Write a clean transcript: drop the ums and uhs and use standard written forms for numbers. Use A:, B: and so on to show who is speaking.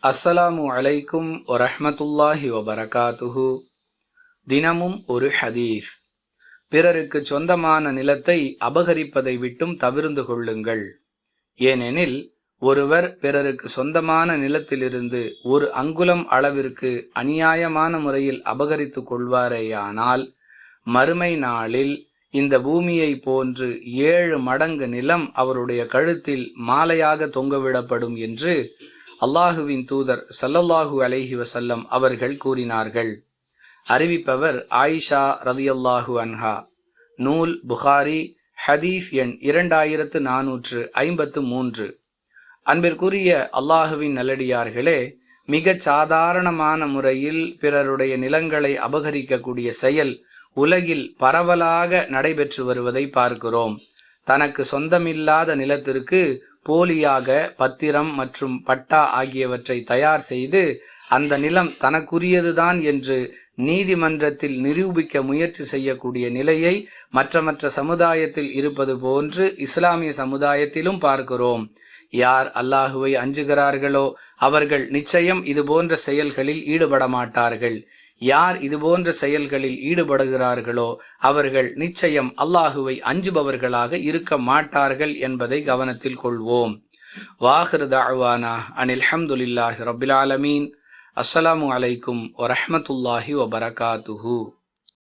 A: அஸ்ஸலாமு அலைக்கும் வரஹ்மத்துல்லாஹி வபரகாத்துஹு. தினமும் ஒரு ஹதீஸ். பிறருக்கு சொந்தமான நிலத்தை அபகரிப்பதை விட்டும் தவிர்ந்து கொள்ளுங்கள். ஏனெனில் ஒருவர் பிறருக்கு சொந்தமான நிலத்திலிருந்து ஒரு அங்குலம் அளவிற்கு அநியாயமான முறையில் அபகரித்து கொள்வாரேயானால் மறுமை நாளில் இந்த பூமியை போன்று 7 மடங்கு நிலம் அவருடைய கழுத்தில் மாலையாக தொங்கவிடப்படும் என்று அல்லாஹுவின் தூதர் ஸல்லல்லாஹு அலைஹி வஸல்லம் அவர்கள் கூறினார்கள். அறிவிப்பவர் ஆயிஷா ரலியல்லாஹு அன்ஹா. நூல் புகாரி, ஹதீஸ் எண் 2453. அன்பிற்குரிய அல்லாஹுவின் நல்லடியார்களே, மிகச் சாதாரணமான முறையில் பிறருடைய நிலங்களை அபகரிக்கக்கூடிய செயல் உலகில் பரவலாக நடைபெற்று வருவதை பார்க்கிறோம். தனக்கு சொந்தமில்லாத நிலத்திற்கு போலியாக பத்திரம் மற்றும் பட்டா ஆகியவற்றை தயார் செய்து அந்த நிலம் தனக்குரியதுதான் என்று நீதிமன்றத்தில் நிரூபிக்க முயற்சி செய்யக்கூடிய நிலையை மற்ற சமுதாயத்தில் இருப்பது போன்று இஸ்லாமிய சமுதாயத்திலும் பார்க்கிறோம். யார் அல்லாஹுவை அஞ்சுகிறார்களோ அவர்கள் நிச்சயம் இதுபோன்ற செயல்களில் ஈடுபட மாட்டார்கள். யார் இதுபோன்ற செயல்களில் ஈடுபடுகிறார்களோ அவர்கள் நிச்சயம் அல்லாஹுவை அஞ்சுபவர்களாக இருக்க மாட்டார்கள் என்பதை கவனத்தில் கொள்வோம். வாஹிரு தஅவானா அனில் ஹம்துலில்லாஹி ரப்பில் ஆலமீன். அஸ்ஸலாமு அலைக்கும் வரஹ்மத்துல்லாஹி வபரகாத்துஹு.